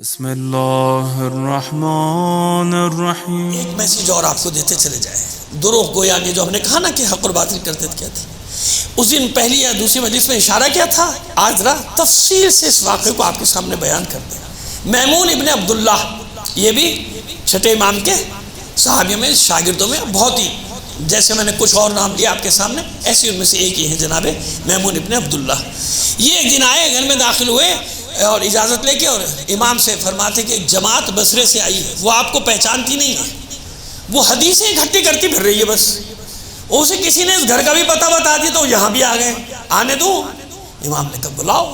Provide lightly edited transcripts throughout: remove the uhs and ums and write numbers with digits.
بسم اللہ الرحمن الرحیم۔ ایک میسیج اور آپ کو دیتے چلے جائیں، دروغ گویانی جو ہم نے کہا نا کہ حق اور باطل کرتے کیا تھے، اس دن پہلی یا دوسری مجلس میں اشارہ کیا تھا، آج ذرا تفصیل سے اس واقعے کو آپ کے سامنے بیان کر دیں۔ میمون ابن عبداللہ، یہ بھی چھٹے امام کے صحابیوں میں شاگردوں میں بہت ہی، جیسے میں نے کچھ اور نام لیا آپ کے سامنے، ایسے ان میں سے ایک ہی ہے جناب میمون ابن عبداللہ۔ یہ ایک دن آئے، گھر میں داخل ہوئے اور اجازت لے کے، اور امام سے فرماتے کہ ایک جماعت بصرے سے آئی ہے، وہ آپ کو پہچانتی نہیں ہے، وہ حدیثیں اکٹھی کرتی پھر رہی ہے، بس اسے کسی نے اس گھر کا بھی پتہ بتا دی تو یہاں بھی آ گئے، آنے دو۔ امام نے کہا بلاؤ،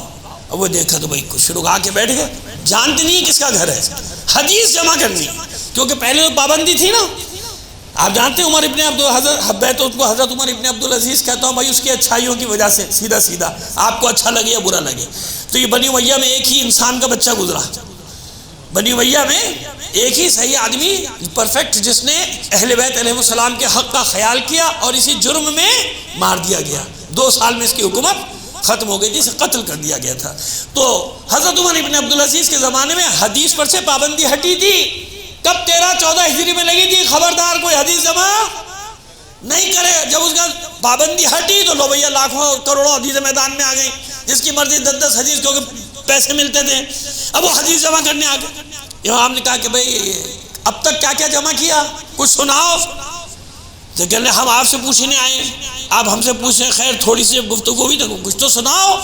اب وہ دیکھا تو بھائی کچھ لوگ آ کے بیٹھ گئے، جانتے نہیں کس کا گھر ہے، حدیث جمع کرنی، کیونکہ پہلے تو پابندی تھی نا۔ آپ جانتے ہیں عمر ابن حضرت عمر ابن عبدالعزیز کہتا ہوں بھائی اس کی اچھائیوں کی وجہ سے، سیدھا سیدھا آپ کو اچھا لگے یا برا لگے، تو یہ بنی امیہ میں ایک ہی انسان کا بچہ گزرا، بنی امیہ میں ایک ہی صحیح آدمی پرفیکٹ، جس نے اہل بیت علیہ السلام کے حق کا خیال کیا اور اسی جرم میں مار دیا گیا، 2 سال میں اس کی حکومت ختم ہو گئی تھی، اسے قتل کر دیا گیا تھا۔ تو حضرت عمر ابن عبدالعزیز کے زمانے میں حدیث پر سے پابندی ہٹی تھی، کب 13-14 ہجری میں لگی تھی، خبردار کوئی حدیث جمع نہیں کرے۔ جب اس کا پابندی ہٹی تو لو بھیا لاکھوں کروڑوں حدیث میدان میں آ گئی، جس کی مرضی 10 حدیث، کیونکہ پیسے ملتے تھے، اب وہ حدیث جمع کرنے آ گئے۔ امام نے کہا کہ بھئی اب تک کیا کیا جمع کیا، کچھ سناؤ۔ تو کہنے ہم آپ سے پوچھنے آئے، آپ ہم سے پوچھیں، خیر تھوڑی سی گفتگو ہوئی تو کچھ تو سناؤ۔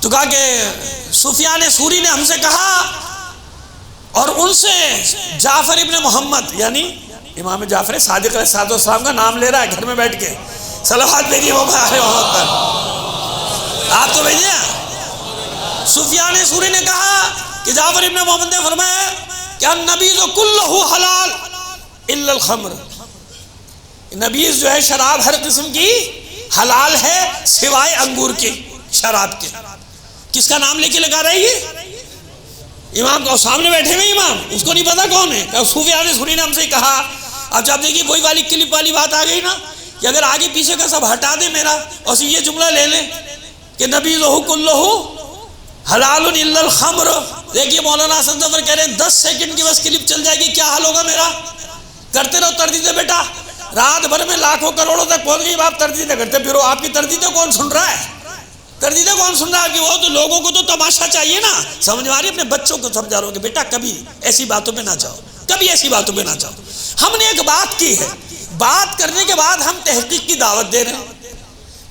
تو کہا کہ سفیان ثوری نے ہم سے کہا، اور ان سے جعفر ابن محمد، یعنی امام جعفر صادق علیہ السلام کا نام لے رہا ہے گھر میں بیٹھ کے، صلوات بھیجیے محمد پر، آپ تو بھیجیے۔ سفیان ثوری نے کہا کہ جعفر ابن محمد نے فرمایا کہ النبیذ کلہ حلال الا الخمر، نبیذ جو ہے شراب ہر قسم کی حلال ہے سوائے انگور کی، شراب کے۔ کس کا نام لے کے لگا رہی ہے؟ امام کو سامنے بیٹھے ہوئے امام، اس کو نہیں پتا کون ہے، کہ سفیان ثوری نے ہم سے کہا۔ اب جب دیکھیے وہی والی کلپ والی بات آ گئی نا، کہ اگر آگے پیچھے کا سب ہٹا دے میرا، اور یہ جملہ لے لیں کہ نبیذہ کلہ حلال الا الخمر۔ دیکھیے مولانا حسن ظفر کہہ رہے ہیں 10 سیکنڈ کی بس کلپ چل جائے گی، کیا حال ہوگا میرا؟ کرتے رہو تردیدیں بیٹا، رات بھر میں لاکھوں کروڑوں تک پہنچ گئی، آپ تردیدیں کرتے پھرو، آپ کی تردیدیں کون سن رہا ہے؟ تردیدیں کون سن رہا ہے؟ کہ وہ تو لوگوں کو تو تماشا چاہیے نا، سمجھ میں آ رہی ہے؟ اپنے بچوں کو سمجھا رہا ہوں کہ بیٹا کبھی ایسی باتوں پہ نہ جاؤ، کبھی ایسی باتوں پہ نہ جاؤ۔ ہم نے ایک بات کی ہے، بات کرنے کے بعد ہم تحقیق کی دعوت دے رہے ہیں،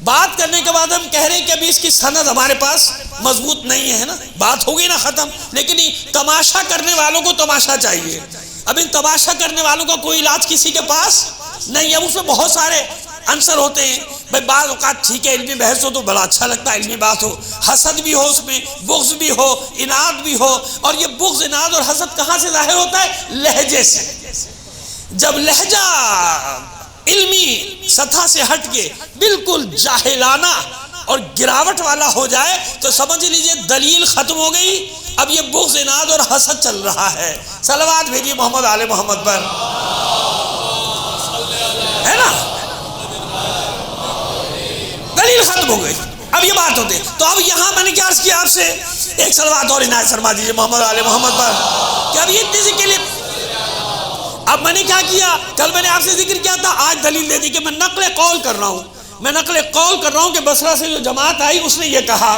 بات کرنے کے بعد ہم کہہ رہے ہیں کہ ابھی اس کی سند ہمارے پاس مضبوط نہیں ہے نا، بات ہو گئی نا ختم۔ لیکن تماشا کرنے والوں کو تماشا چاہیے، اب ان تماشا کرنے والوں کا کوئی علاج کسی کے پاس نہیں ہے۔ اس میں بہت سارے عنصر ہوتے ہیں، بھائی بعض اوقات ٹھیک ہے علمی بحث ہو تو بڑا اچھا لگتا ہے، علمی بات ہو، حسد بھی ہو، اس میں بغض بھی ہو، اناد بھی ہو، اور یہ بغض، اناد اور حسد کہاں سے ظاہر ہوتا ہے؟ لہجے سے۔ جب لہجہ علمی سطح سے ہٹ کے بالکل جاہلانہ اور گراوٹ والا ہو جائے تو سمجھ لیجئے دلیل ختم ہو گئی، اب یہ بغض، اناد اور حسد چل رہا ہے۔ صلوات بھیجیے محمد آل محمد پر، ہے نا؟ دلیل ختم ہو گئی، اب یہ بات ہوتے۔ تو اب یہاں میں نے کیا عرض کیا آپ سے، ایک صلوات اور عنایت فرما دیجیے محمد آل محمد پر، کہ اب یہ اتنی سی کلپ۔ اب میں نے کیا کیا، کل میں نے آپ سے ذکر کیا تھا، آج دلیل دے دی کہ میں نقل قول کر رہا ہوں، میں نقل قول کر رہا ہوں کہ بصرہ سے جو جماعت آئی اس نے یہ کہا۔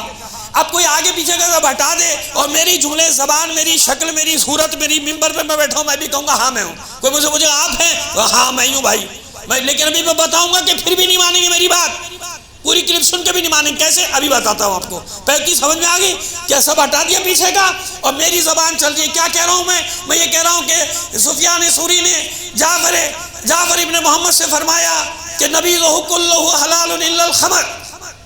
اب کوئی آگے پیچھے کا سب ہٹا دے اور میری جملے، زبان، میری شکل، میری صورت، میری ممبر پہ میں بیٹھا ہوں، میں بھی کہوں گا ہاں میں ہوں، کوئی مجھے پوچھے آپ ہیں، ہاں میں ہوں بھائی، لیکن ابھی میں بتاؤں گا کہ پھر بھی نہیں مانیں گے میری بات، پوری کلپ سن کے بھی نہیں مانیں، کیسے ابھی بتاتا ہوں آپ کو۔ پہلے کی سمجھ میں آ گئی؟ کیا سب ہٹا دیا پیچھے کا اور میری زبان چل رہی ہے؟ کیا کہہ رہا ہوں میں یہ کہہ رہا ہوں کہ سفیان ثوری نے جعفر ابن محمد سے فرمایا کہ نبیذہ کلہ حلال الا الخمر،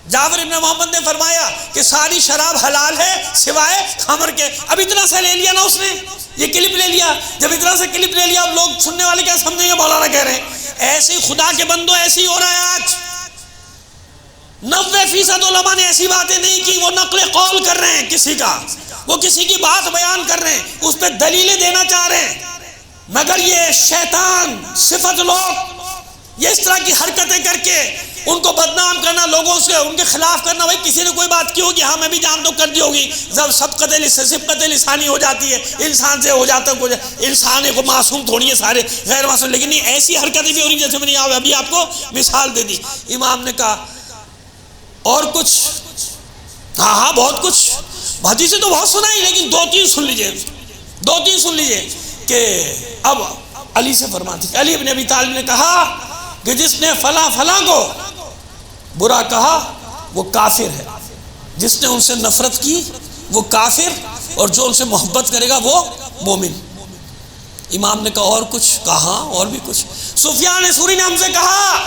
جعفر ابن محمد نے فرمایا کہ ساری شراب حلال ہے سوائے خمر کے۔ اب اتنا سا لے لیا نا اس نے، یہ کلپ لے لیا، جب اتنا سا کلپ لے لیا اب لوگ سننے والے کیا سمجھیں گے؟ مولانا کہہ رہے ہیں ایسے ہی خدا کے بندو، ایسے ہی ہو رہا ہے آج۔ 90% علماء نے ایسی باتیں نہیں کی، وہ نقل قول کر رہے ہیں کسی کا، وہ کسی کی بات بیان کر رہے ہیں، اس پہ دلیلیں دینا چاہ رہے ہیں، مگر یہ شیطان صفت لوگ یہ اس طرح کی حرکتیں کر کے ان کو بدنام کرنا، لوگوں سے ان کے خلاف کرنا. بھائی کسی نے کوئی بات کی ہوگی، ہاں میں بھی جانتا ہوں کر دی ہوگی، جب سبقت لسانی ہو جاتی ہے، انسان سے ہو جاتا ہے. انسان کو معصوم تھوڑی ہے، سارے غیر معصوم. لیکن نہیں، ایسی حرکتیں بھی ہو رہی جیسے میں نے ابھی آپ کو مثال دے دی. امام نے کہا اور کچھ؟ ہاں بہت کچھ، حدیثیں تو بہت سنائی، لیکن دو تین سن لیجئے کہ اب علی سے فرماتے کہ علی ابن ابی طالب نے کہا کہ جس نے فلاں فلاں کو برا کہا وہ کافر ہے، جس نے ان سے نفرت کی وہ کافر، اور جو ان سے محبت کرے گا وہ مومن. امام نے کہا اور کچھ؟ کہا ہاں اور بھی کچھ. سفیان ثوری نے ہم سے کہا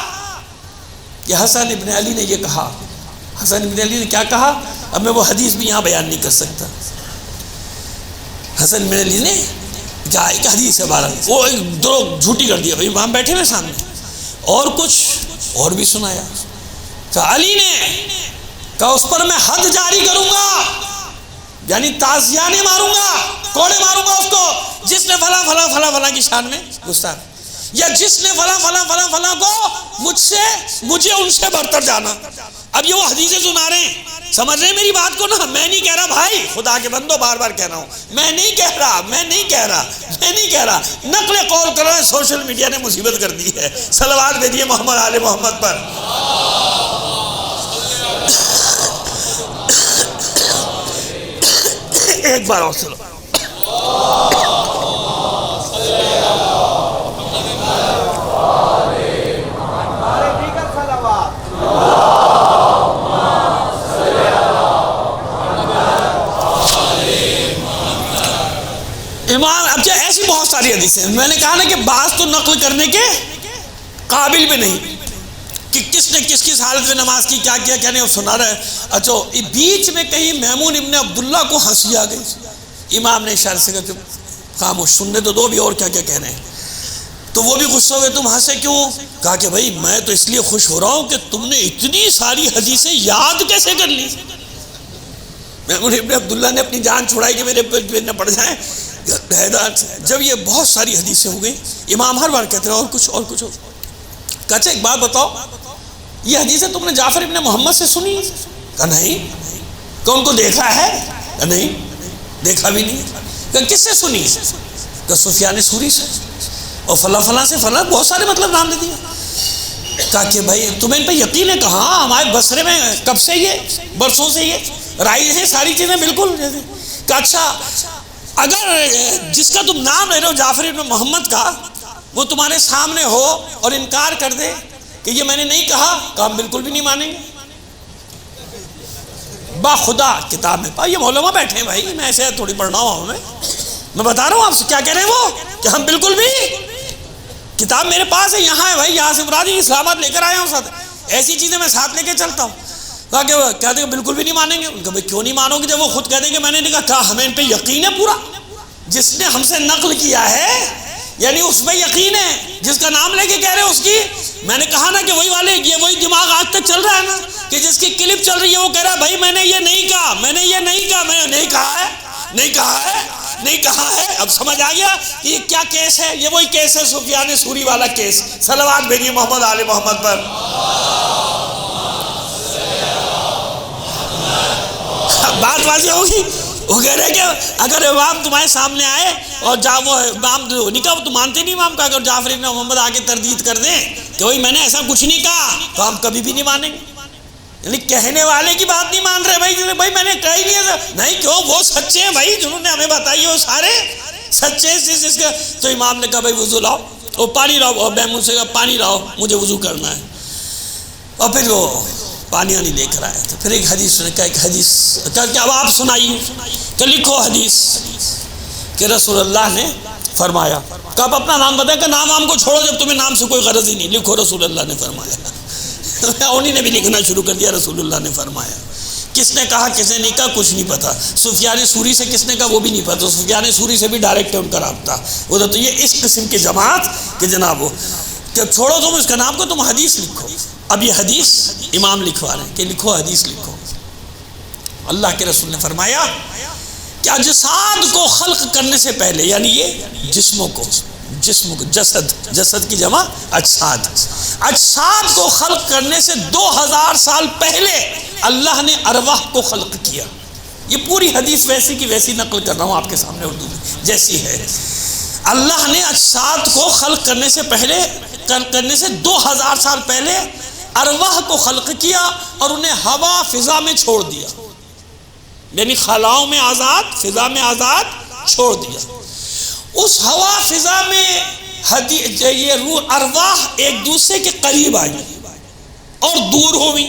کہ حسن ابن علی نے یہ کہا. حسن ابن علی نے کیا کہا؟ اب میں وہ حدیث بھی یہاں بیان نہیں کر سکتا. حسن ابن علی نے کیا ایک حدیث ہے، بارہ وہ ایک دو جھوٹی کر دیا. امام بیٹھے ہوئے سامنے، اور کچھ اور بھی سنایا. تو علی نے کہا اس پر میں حد جاری کروں گا، یعنی تازیانے ماروں گا، کوڑے ماروں گا اس کو جس نے فلاں فلاں فلاں فلاں کی شان میں گستاخ، یا جس نے فلاں فلاں فلاں فلاں کو مجھے ان سے برتر جانا. اب یہ وہ حدیثیں سنا رہے ہیں، سمجھ رہے ہیں میری بات کو نا؟ میں نہیں کہہ رہا بھائی، خدا کے بندو بار بار کہہ رہا ہوں، میں نہیں کہہ رہا. نقل قول کر رہا ہے. سوشل میڈیا نے مصیبت کر دی ہے. صلوات بھیجیے محمد آل محمد پر. ایک بار اور سنو. امام اب کیا ایسی بہت ساری حدیثیں ہیں. میں نے کہا نا کہ بعض تو نقل کرنے کے قابل بھی نہیں کہ کس نے کس کس حالت میں نماز کی، کیا کیا کیا نہیں، وہ سنا رہا ہے. اچھا بیچ میں کہیں میمون ابن عبداللہ کو ہنسی آ گئی. امام نے اشارے سے کہا کہ خاموش، سننے تو دو بھی اور کیا کیا کہہ رہے ہیں. تو وہ بھی خوش ہو گئے. تم ہنسے کیوں؟ کہا کہ بھائی میں تو اس لیے خوش ہو رہا ہوں کہ تم نے اتنی ساری حدیثیں یاد کیسے کر لی. میمون ابن عبداللہ نے اپنی جان چھڑائی کہ میرے پہ نہ پڑ جائیں. جب یہ بہت ساری حدیثیں ہو گئی، امام ہر بار کہتے ہیں اور کچھ اور کچھ. کہتے ایک بات بتاؤ، یہ حدیثیں تم نے جعفر ابن محمد سے سنی؟ کہا نہیں. کہ ان کو دیکھا ہے؟ کہا نہیں دیکھا بھی نہیں. کہ کس سے سنی؟ کہ سفیان ثوری سے، اور فلاں فلاں سے فلاں، بہت سارے مطلب نام لے دیے. کہا کہ بھائی تمہیں ان پہ یقین ہے؟ کہاں ہمارے بصرے میں کب سے یہ برسوں سے یہ رائج ہیں ساری چیزیں بالکل. کہ اچھا اگر جس کا تم نام لے رہے ہو جعفر ابن محمد کا، وہ تمہارے سامنے ہو اور انکار کر دے کہ یہ میں نے نہیں کہا، کہ ہم بالکل بھی نہیں مانیں گے. با خدا کتاب میں یہ علماء بیٹھے ہیں بھائی، میں ایسے تھوڑی پڑھ رہا ہوں. میں بتا رہا ہوں آپ سے کیا کہہ رہے ہیں وہ، کہ ہم بالکل بھی، کتاب میرے پاس ہے، یہاں ہے بھائی، یہاں سے مرادی اسلام آباد لے کر آیا ہوں ساتھ. ایسی چیزیں میں ساتھ لے کے چلتا ہوں. کہا کہ کہتے ہیں بالکل بھی نہیں مانیں گے. ان کا بھائی کیوں نہیں مانو گے جب وہ خود کہہ دیں کہ میں نے نہیں کہا. کہا ہمیں ان پہ یقین ہے پورا، جس نے ہم سے نقل کیا ہے یعنی اس پہ یقین ہے، جس کا نام لے کے کہہ رہے ہیں اس کی. میں نے کہا نا کہ وہی والے، یہ وہی دماغ آج تک چل رہا ہے نا، کہ جس کی کلپ چل رہی ہے وہ کہہ رہا ہے بھائی میں نے یہ نہیں کہا، میں نے یہ نہیں کہا، میں نے نہیں کہا ہے، نہیں کہا ہے، نہیں کہا ہے. اب سمجھ آ گیا کہ یہ کیا کیس ہے؟ یہ وہی کیس ہے سفیان ثوری والا کیس. صلوات بھیجیے محمد آل محمد پر. بات واضح ہوگی. وہ کہہ رہے کہ اگر امام تمہارے سامنے آئے اور وہ امام نہیں کہا، تو مانتے نہیں امام کا، اگر جعفر ابن محمد آگے تردید کر دیں کہ وہی میں نے ایسا کچھ نہیں کہا، تو ہم کبھی بھی نہیں مانیں گے. یعنی کہنے والے کی بات نہیں مان رہے بھائی میں نے کہا ہی نہیں. کیوں؟ وہ سچے ہیں بھائی، جنہوں نے ہمیں بتائی وہ سارے سچے. تو امام نے کہا بھائی وضو لاؤ، اور پانی لاؤ، اور میمون سے کہا پانی لاؤ، مجھے وضو کرنا ہے. اور پھر وہ پانی آنی لے کر آیا. تو پھر ایک حدیث نے کہا، ایک حدیث کہا کہ اب آپ سنائیے. کہ لکھو حدیث کہ رسول اللہ نے فرمایا. کہ آپ اپنا نام بتائیں، کہ نام کو چھوڑو جب تمہیں نام سے کوئی غرض ہی نہیں. لکھو رسول اللہ نے فرمایا. انہی نے بھی لکھنا شروع کر دیا رسول اللہ نے فرمایا. کس نے کہا کس نے نہیں کہا کچھ نہیں پتا. سفیان ثوری سے کس نے کہا وہ بھی نہیں پتا. سفیان ثوری سے بھی ڈائریکٹ ہے ان کا رابطہ. وہ تو یہ اس قسم کی جماعت کہ جناب وہ کہ چھوڑو تم اس کا نام کو، تم حدیث لکھو. اب یہ حدیث امام لکھوا رہے ہیں کہ لکھو حدیث لکھو. اللہ کے رسول نے فرمایا کہ اجساد کو خلق کرنے سے پہلے، یعنی یہ جسموں کو، جسم کو، جسد کی جمع اجساد، اجساد کو خلق کرنے سے 2000 سال پہلے اللہ نے ارواح کو خلق کیا. یہ پوری حدیث ویسی کی ویسی نقل کر رہا ہوں آپ کے سامنے اردو میں جیسی ہے. اللہ نے اجساد کو خلق کرنے سے 2000 سال پہلے ارواح کو خلق کیا اور انہیں ہوا فضا میں چھوڑ دیا، یعنی خلاؤں میں آزاد، فضا میں آزاد چھوڑ دیا. اس ہوا فضا میں یہ روح ارواح ایک دوسرے کے قریب آئی اور دور ہوئی،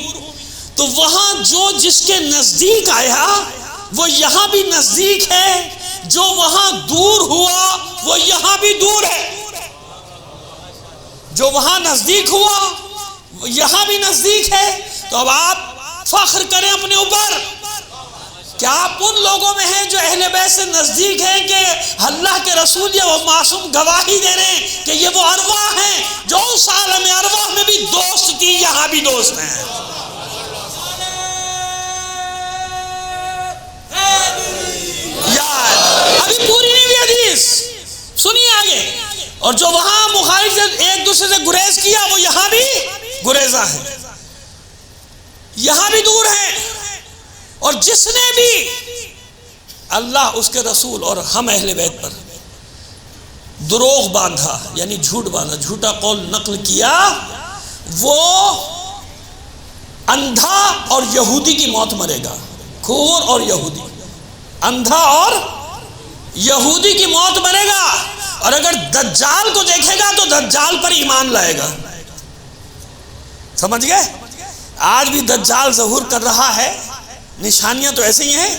تو وہاں جو جس کے نزدیک آیا وہ یہاں بھی نزدیک ہے، جو وہاں دور ہوا وہ یہاں بھی دور ہے، جو وہاں نزدیک ہوا وہ یہاں بھی نزدیک ہے. تو اب آپ فخر کریں اپنے اوپر، کیا آپ ان لوگوں میں ہیں جو اہل بیت سے نزدیک ہیں کہ اللہ کے رسول یا وہ معصوم گواہی دے رہے ہیں کہ یہ وہ ارواح ہیں جو اس عالم ارواح میں بھی دوست تھی، یہاں بھی دوست ہیں. ابھی پوری نہیں ہوئی حدیث، سنیے آگے. اور جو وہاں مخالف ایک دوسرے سے گریز کیا وہ یہاں بھی گریزہ ہے، یہاں بھی دور ہے. اور جس نے بھی اللہ، اس کے رسول اور ہم اہل بیت پر دروغ باندھا، یعنی جھوٹ باندھا، جھوٹا قول نقل کیا، وہ اندھا اور یہودی کی موت مرے گا. کھور اور یہودی، اندھا اور یہودی کی موت مرے گا. اور اگر دجال کو دیکھے گا تو دجال پر ایمان لائے گا. سمجھ گئے؟ آج بھی دجال ظہور کر رہا ہے، نشانیاں تو ایسے ہی ہیں.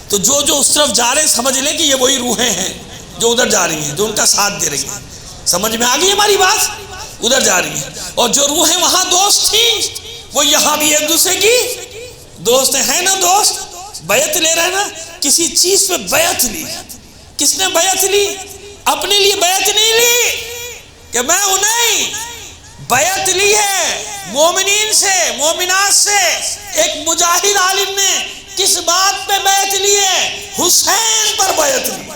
تو جو اس طرف جا رہے ہیں سمجھ لیں کہ یہ وہی روحیں ہیں جو ادھر جا رہی ہیں، جو ان کا ساتھ دے رہی ہیں. سمجھ میں آ گئی ہماری بات؟ ادھر جا رہی ہیں. اور جو روحیں وہاں دوست تھیں وہ یہاں بھی ایک دوسرے کی دوست ہیں نا. دوست بیعت لے رہے ہیں نا، کسی چیز پہ بیعت لی. کس نے بیعت لی؟ اپنے لیے بیعت نہیں لی کہ میں ہوں، نہیں، بیعت لی ہے مومنین سے، مومنات سے. ایک مجاہد عالم نے کس بات پہ بیعت لی ہے؟ حسین پر بیعت لی.